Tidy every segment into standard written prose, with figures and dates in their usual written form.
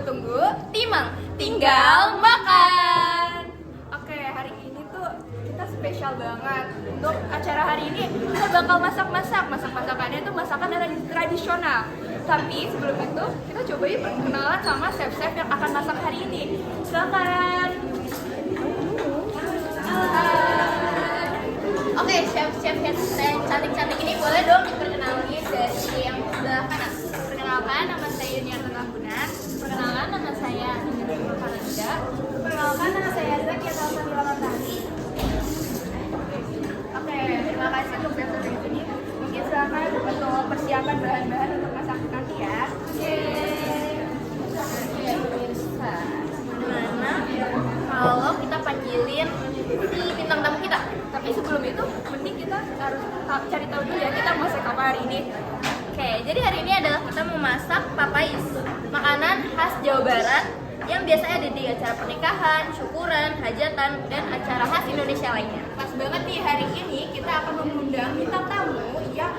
tunggu-tunggu, timang, tinggal makan. Oke, hari ini tuh kita spesial banget. Untuk acara hari ini kita bakal masakannya tuh masakan tradisional. Tapi sebelum itu kita coba yuk perkenalan sama chef-chef yang akan masak hari ini. Silakan. Oke, chef-chef yang cantik-cantik ini boleh dong diperkenalkan dari yang sebelah kanan. Perkenalkan, nama saya Yuniarta Tambunan. Perkenalkan, nama saya Indra Farida. Perkenalkan, nama saya Zaki Salsabila Lantari. Oke, terima kasih untuk chef-chef yang ini. Mungkin silakan untuk persiapan bahan-bahan untuk masak nanti ya. Oke. Pemirsa, gimana kalau kita panggilin si bintang tamu kita? Tapi sebelum itu, mending kita harus cari tahu dulu ya kita masak apa hari ini. Oke, jadi hari ini adalah kita memasak papais, makanan khas Jawa Barat yang biasanya ada di acara pernikahan, syukuran, hajatan, dan acara khas Indonesia lainnya. Pas banget nih, hari ini kita akan mengundang bintang tamu yang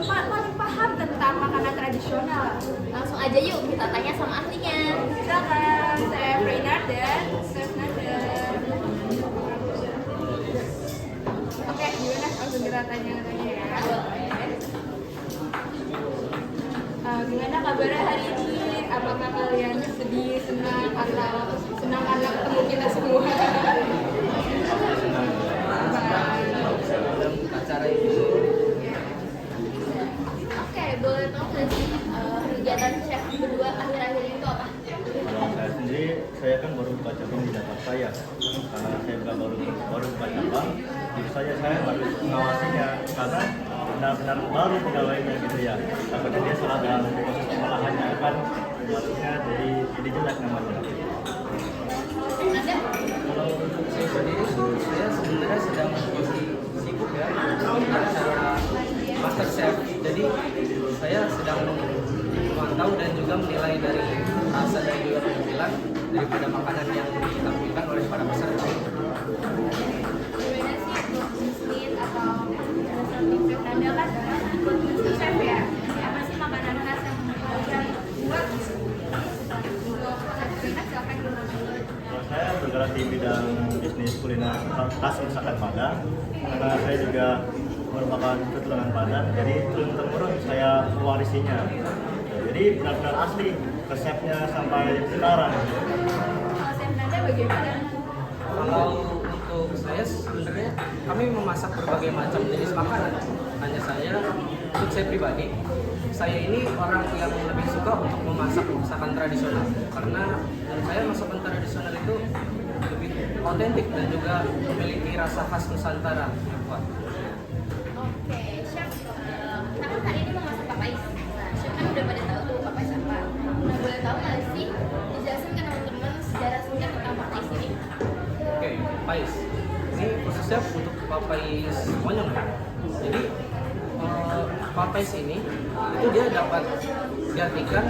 paling paham tentang makanan tradisional. Langsung aja yuk kita tanya sama ahlinya. Silakan, Chef Reynard dan Chef Nada. Oke, gimana? Langsung kita tanya-tanya ya. Gimana kabarnya hari ini? Apakah kalian sedih, senang, atau senang karena ketemu kita semua? Acara ini. Oke, boleh tahu nggak sih kegiatan chef berdua akhir-akhir ini itu apa? Kalau saya sendiri, saya kan baru buka cabang di data saya. Karena saya baru buka cabang, tentu saja saya harus mengawasinya karena benar-benar baru pegawainya gitu ya. Takutnya dia salah dalam proses pengolahannya kan, harusnya jadi jelek namanya. Anda? Kalau untuk saya sendiri, saya sebenarnya sedang sibuk ya di acara Master Chef. Jadi saya sedang memantau dan juga menilai dari rasa dan juga penampilan daripada makanan yang ditampilkan oleh para peserta. Gimana sih untuk bisnis atau chef Nada kan ikut bisnis chef ya? Apa sih makanan khas yang kalian buat? Untuk chef Reynard silakan dulu. Kalau saya bergerak di bidang bisnis kuliner khas masakan Padang, karena saya juga merupakan keturunan Padang, jadi turun-temurun saya mewarisinya. Jadi benar-benar asli resepnya sampai sekarang. Kalau chef Nada bagaimana? Kalau untuk saya sebenarnya kami memasak berbagai macam jenis makanan. Hanya untuk saya pribadi, saya ini orang yang lebih suka untuk memasak masakan tradisional karena menurut saya masakan tradisional itu lebih otentik dan juga memiliki rasa khas Nusantara yang kuat. Oke, chef. Kita kan hari ini mau masak papais. Nah, chef kan udah pada tahu tuh papais apa. Nah, boleh tahu nggak sih dijelasin ke teman-teman sejarah singkat tentang papais ini? Oke, papais. Ini khususnya untuk papais monyong ya. Jadi papais ini itu dia dapat diartikan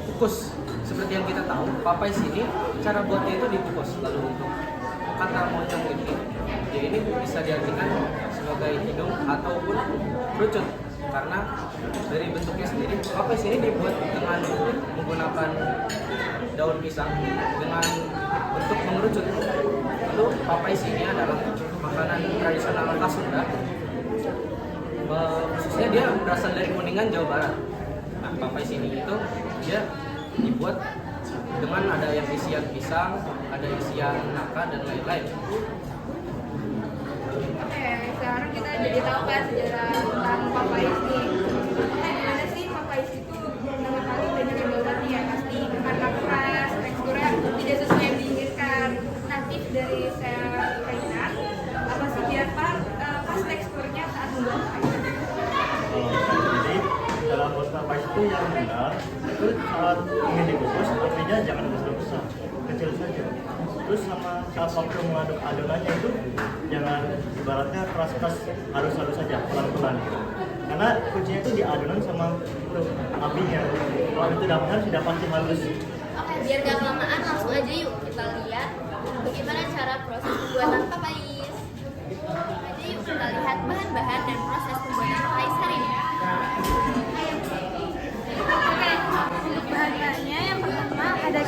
kukus. Seperti yang kita tahu, papais ini cara buatnya itu dikukus. Lalu untuk kata monyong ini bisa diartikan sebagai hidung ataupun kerucut. Karena dari bentuknya sendiri, papais ini dibuat dengan menggunakan daun pisang dengan bentuk mengerucut. Lalu papais ini adalah makanan tradisional khas Sunda. Khususnya dia berasal dari Kuningan, Jawa Barat. Nah, papais ini itu dia dibuat dengan ada yang isian pisang, ada isian nangka dan lain-lain. Oke, sekarang kita jadi tahu kan sejarah tentang papais nih. Gimana sih papais itu pertama kali banyak yang bawa nih ya pasti karena keras, teksturnya tidak sesuai yang diinginkan. Nah, tips dari saya Reynard, apa sih biar pas teksturnya saat membuat papais? Kalau saya sendiri, dalam buat papais itu yang benar, itu saat ingin dikukus, apinya jangan besar-besar, kecil saja. Terus sama saat waktu mengaduk adonannya itu, jangan ibaratnya keras-keras, halus-halus saja, pelan-pelan gitu. Karena kuncinya itu di adonan sama apinya. Kalau itu sudah pasti halus. Oke, biar gak kelamaan langsung aja yuk kita lihat bagaimana cara proses pembuatan papais. Langsung aja yuk kita lihat bahan-bahan dan proses pembuatan papais hari ini. Oke, untuk bahan-bahannya yang pertama ada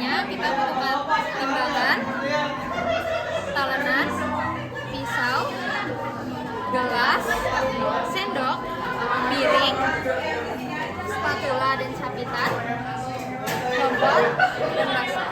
Selanjutnya kita butuhkan timbangan, talenan, pisau, gelas, sendok, piring, spatula dan sapitan, kompor, dan basa.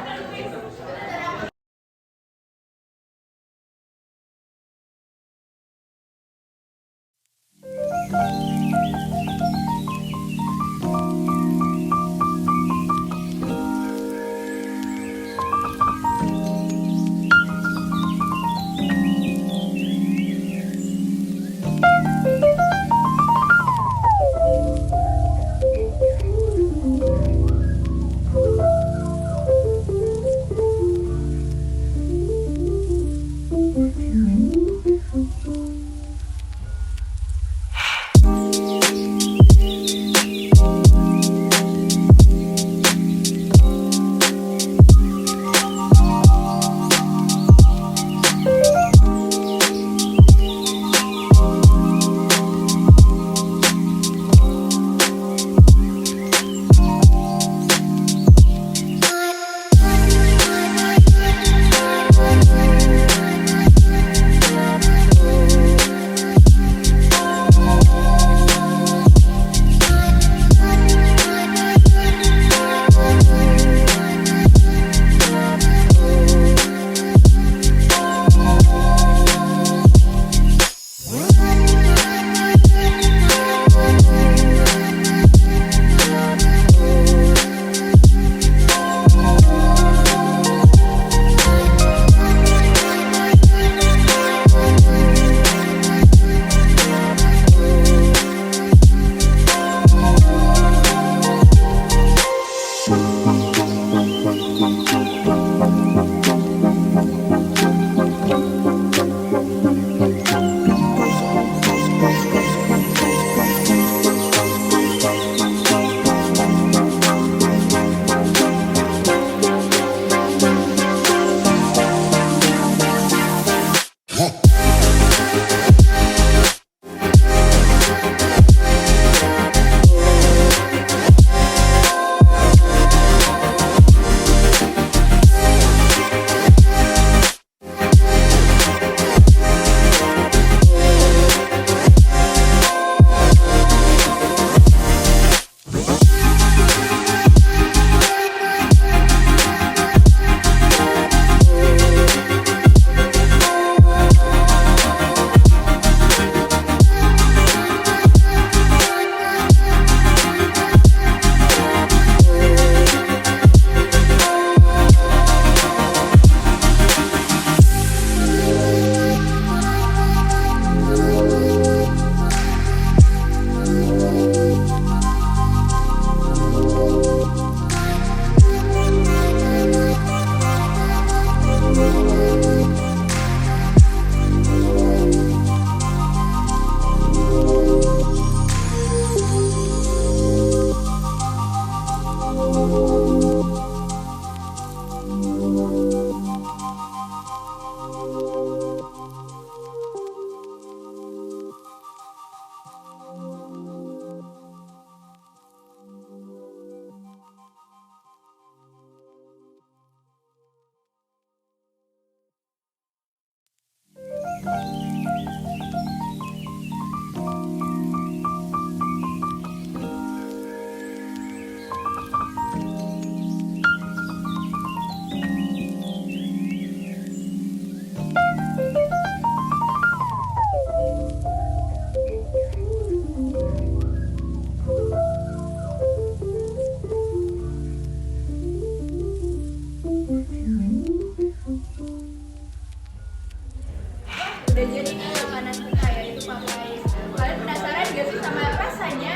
Udah jadi nih makanan kita yaitu papais. Kalian penasaran gak sih sama rasanya?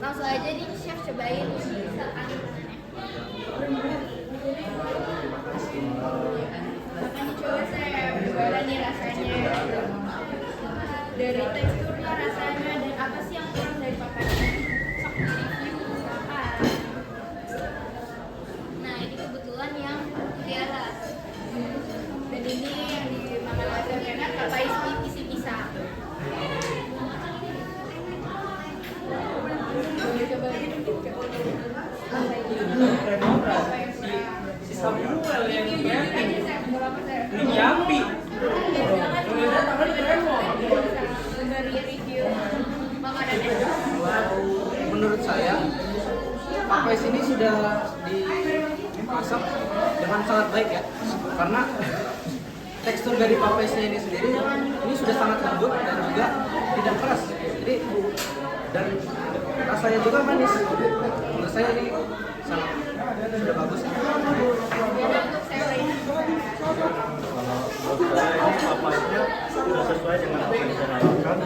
Langsung aja nih chef cobain. Makan dicoba chef, gimana nih rasanya? Dari teksturnya, rasanya, dan apa sih yang kurang dari papaisnya? Sok di review, silakan. Nah ini kebetulan yang Tiara. Dan ini yang dimakan oleh Renat, papais isi pisang. Coba aja mungkin coba. Si Samuel yang Ini Yampi. review makanannya. Menurut saya Popeyes ini sudah dimasak dengan sangat baik ya, karena tekstur dari Popeyes-nya ini sendiri ini sudah sangat lembut dan juga tidak keras. Jadi dan rasanya juga manis. Menurut saya ini sangat sudah bagus. Kalau menurut saya ini Popeyes-nya sudah sesuai dengan apa yang saya harapkan.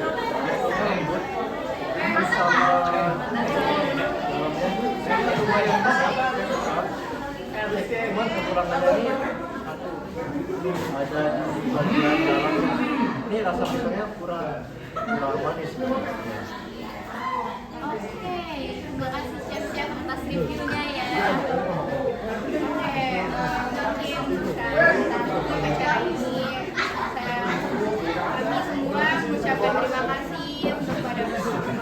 Teksturnya lembut, sama lumayan besar. Cuman kekurangannya ini satu, ada di bagian dalam ini rasa pisangnya kurang manis. Oke, terima kasih chef-chef atas reviewnya ya. Oke, mungkin sekarang kita tutup acara ini. Kami semua mengucapkan terima kasih kepada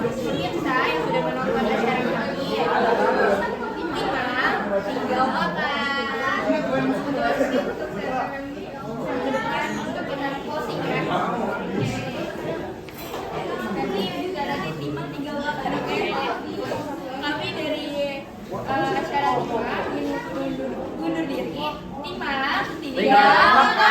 pemirsa yang sudah menonton acara kami. Intinya, tinggal makan. Untuk kita closing ya. Nanti timbang tinggal makan, oke? Kami dari acara Timah undur diri. Timah tinggal makan.